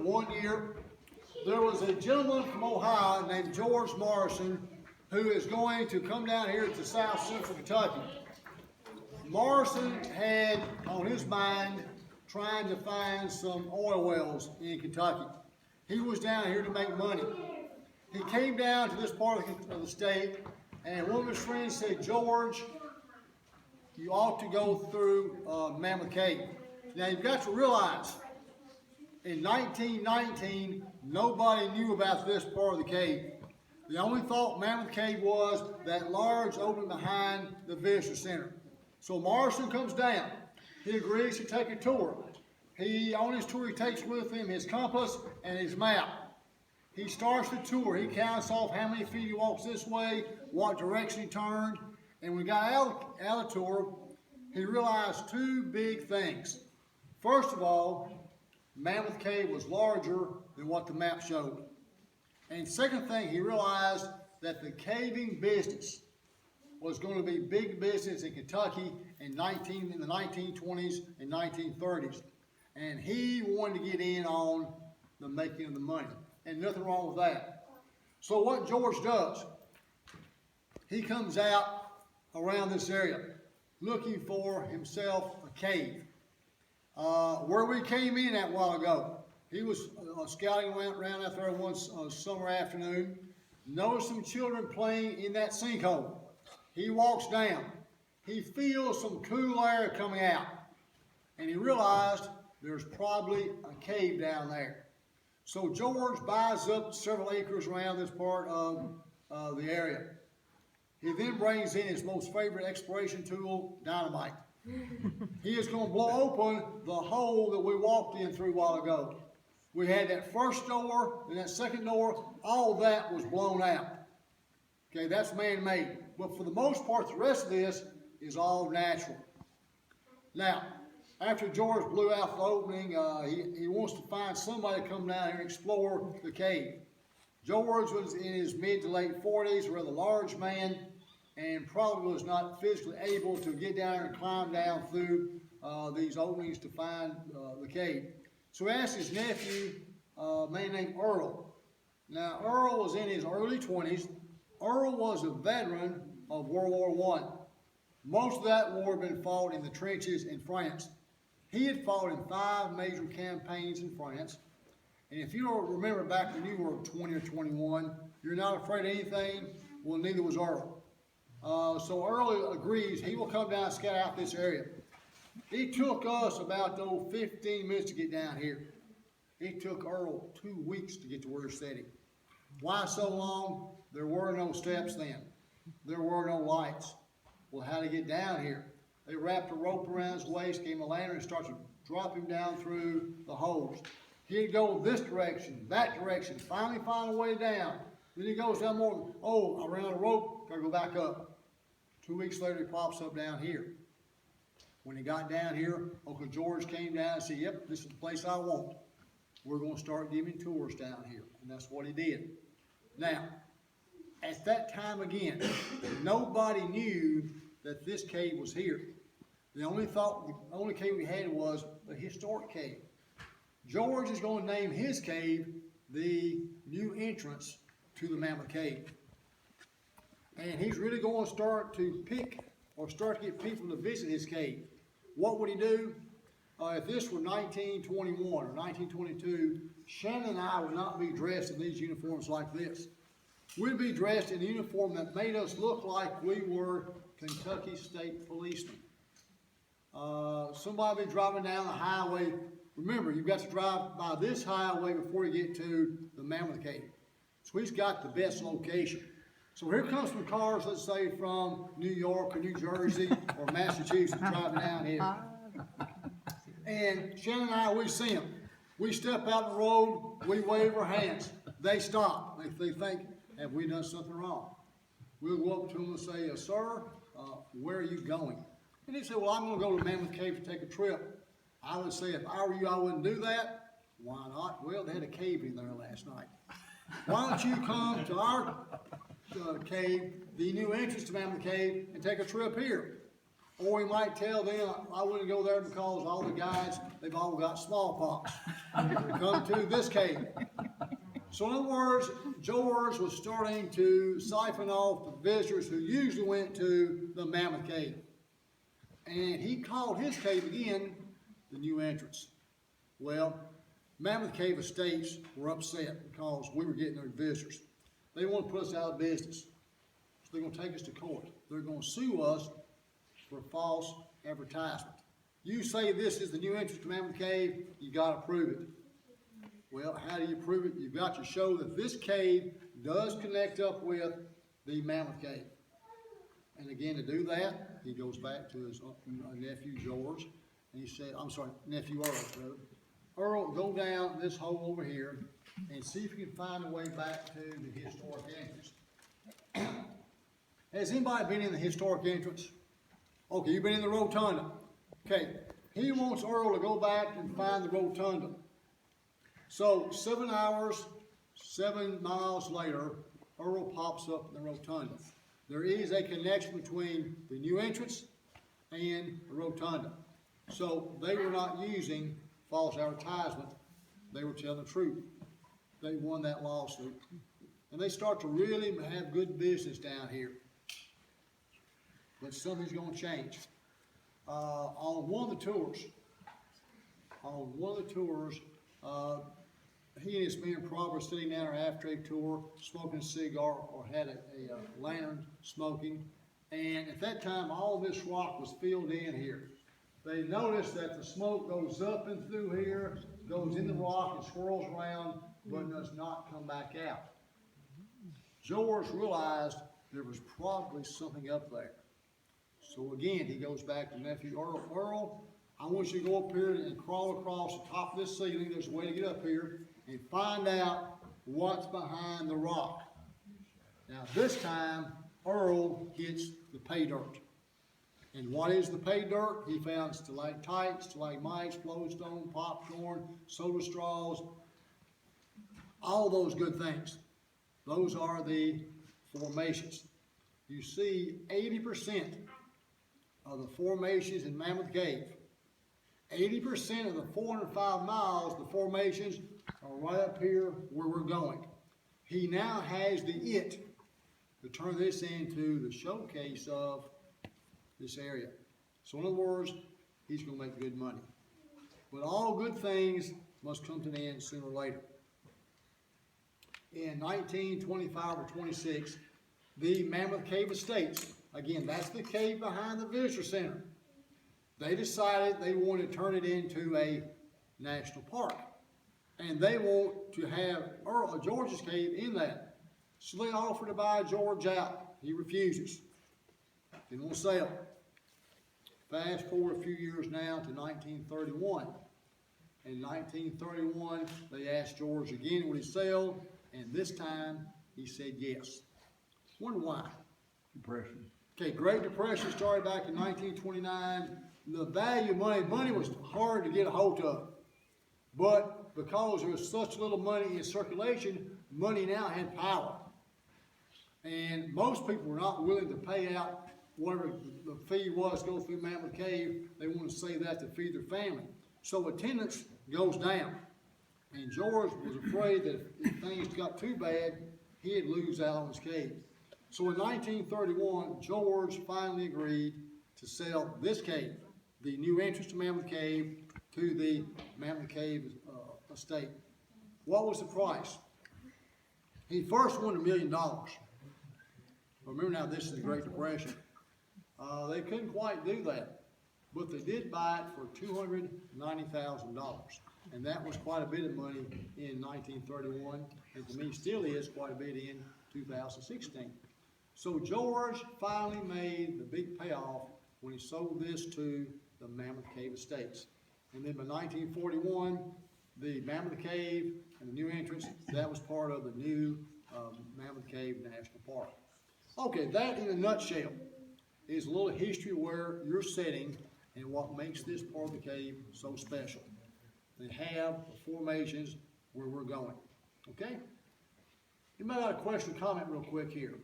one year. There was a gentleman from Ohio named George Morrison who is going to come down here to South Central Kentucky. Morrison had on his mind trying to find some oil wells in Kentucky. He was down here to make money. He came down to this part of the state, and one of his friends said, George, you ought to go through Mammoth Cave. Now you've got to realize, in 1919, nobody knew about this part of the cave. The only thought Mammoth Cave was that large opening behind the visitor center. So Morrison comes down. He agrees to take a tour. On his tour, he takes with him his compass and his map. He starts the tour. He counts off how many feet he walks this way, what direction he turned. And when he got out of the tour, he realized two big things. First of all, Mammoth Cave was larger than what the map showed. And second thing, he realized that the caving business was going to be big business in Kentucky in the 1920s and 1930s. And he wanted to get in on the making of the money. And nothing wrong with that. So what George does, he comes out around this area looking for himself a cave. Where we came in that while ago, he was scouting around out there one summer afternoon, noticed some children playing in that sinkhole. He walks down. He feels some cool air coming out, and he realized there's probably a cave down there. So George buys up several acres around this part of the area. He then brings in his most favorite exploration tool, dynamite. He is going to blow open the hole that we walked in through a while ago. We had that first door and that second door, all that was blown out. Okay, that's man-made. But for the most part, the rest of this is all natural. Now, after George blew out the opening, he wants to find somebody to come down here and explore the cave. George was in his mid to late 40s, a rather large man, and probably was not physically able to get down there and climb down through these openings to find the cave. So he asked his nephew, a man named Earl. Now, Earl was in his early 20s. Earl was a veteran of World War I. Most of that war had been fought in the trenches in France. He had fought in 5 major campaigns in France. And if you don't remember back when you were 20 or 21, you're not afraid of anything. Well, neither was Earl. So Earl agrees he will come down and scout out this area. It took us about 15 minutes to get down here. It took Earl 2 weeks to get to where we're sitting. Why so long? There were no steps then. There were no lights. Well, how to get down here? They wrapped a rope around his waist, gave him a lantern, and started to drop him down through the holes. He'd go this direction, that direction, finally find a way down. Then he goes down more. Oh, I ran out of rope, gotta go back up. 2 weeks later, he pops up down here. When he got down here, Uncle George came down and said, yep, this is the place I want. We're going to start giving tours down here. And that's what he did. Now, at that time again, nobody knew that this cave was here. The only cave we had was the historic cave. George is going to name his cave the new entrance to the Mammoth Cave. And he's really going to start to get people to visit his cave. What would he do? If this were 1921 or 1922, Shannon and I would not be dressed in these uniforms like this. We'd be dressed in a uniform that made us look like we were Kentucky State policemen. Somebody would be driving down the highway. Remember, you've got to drive by this highway before you get to the Mammoth Cave. So he's got the best location. So here comes some cars, let's say from New York or New Jersey or Massachusetts driving down here. And Shannon and I, we see them. We step out in the road, we wave our hands. They stop. They think, have we done something wrong? We'll go up to them and say, sir, where are you going? And he said, well, I'm going to go to Mammoth Cave to take a trip. I would say, if I were you, I wouldn't do that. Why not? Well, they had a cave in there last night. Why don't you come to our cave, the new entrance to Mammoth Cave, and take a trip here? Or he might tell them, I wouldn't go there because all the guys, they've all got smallpox. Come to this cave. So in other words, George was starting to siphon off the visitors who usually went to the Mammoth Cave. And he called his cave again the New Entrance. Well, Mammoth Cave estates were upset because we were getting their visitors. They want to put us out of business. So they're going to take us to court. They're going to sue us for false advertisement. You say this is the new entrance to Mammoth Cave, you got to prove it. Well, how do you prove it? You've got to show that this cave does connect up with the Mammoth Cave. And again, to do that, he goes back to his nephew George, and he said, nephew Earl. Earl, go down this hole over here and see if you can find a way back to the historic entrance. Has anybody been in the historic entrance? Okay, you've been in the rotunda. Okay, he wants Earl to go back and find the rotunda. So 7 hours, 7 miles later, Earl pops up in the rotunda. There is a connection between the new entrance and the rotunda. So they were not using false advertisement. They were telling the truth. They won that lawsuit. And they start to really have good business down here. But something's going to change. On one of the tours, he and his men probably were sitting down after a tour, smoking a cigar or had a lantern smoking. And at that time, all this rock was filled in here. They noticed that the smoke goes up and through here, goes in the rock and swirls around, but does not come back out. George realized there was probably something up there. So again, he goes back to nephew Earl. Earl, I want you to go up here and crawl across the top of this ceiling. There's a way to get up here and find out what's behind the rock. Now this time, Earl hits the pay dirt. And what is the pay dirt? He found stalactites, stalagmites, flowstone, popcorn, soda straws, all those good things. Those are the formations. You see 80% of the formations in Mammoth Cave. 80% of the 405 miles, the formations are right up here where we're going. He now has the it to turn this into the showcase of this area. So in other words, he's going to make good money. But all good things must come to an end sooner or later. In 1925 or 26, the Mammoth Cave Estates, again, that's the cave behind the visitor center, they decided they wanted to turn it into a national park. And they want to have George's cave in that. So they offered to buy George out. He refuses. Didn't want to sell. Fast forward a few years now to 1931. In 1931, they asked George again would he sell, and this time he said yes. Wonder why? Depression. Okay, Great Depression started back in 1929. The value of money was hard to get a hold of. But because there was such little money in circulation, money now had power. And most people were not willing to pay out whatever the fee was to go through Mammoth Cave. They wanted to save that to feed their family. So attendance goes down. And George was afraid that if things got too bad, he'd lose out on his cave. So in 1931, George finally agreed to sell this cave, the new entrance to Mammoth Cave, to the Mammoth Cave estate. What was the price? He first wanted $1 million. Remember now, this is the Great Depression. They couldn't quite do that, but they did buy it for $290,000. And that was quite a bit of money in 1931, and to me still is quite a bit in 2016. So George finally made the big payoff when he sold this to the Mammoth Cave Estates. And then by 1941, the Mammoth Cave and the new entrance, that was part of the new Mammoth Cave National Park. Okay, that in a nutshell is a little history where you're sitting and what makes this part of the cave so special. They have the formations where we're going. Okay? You might have a question or comment real quick here.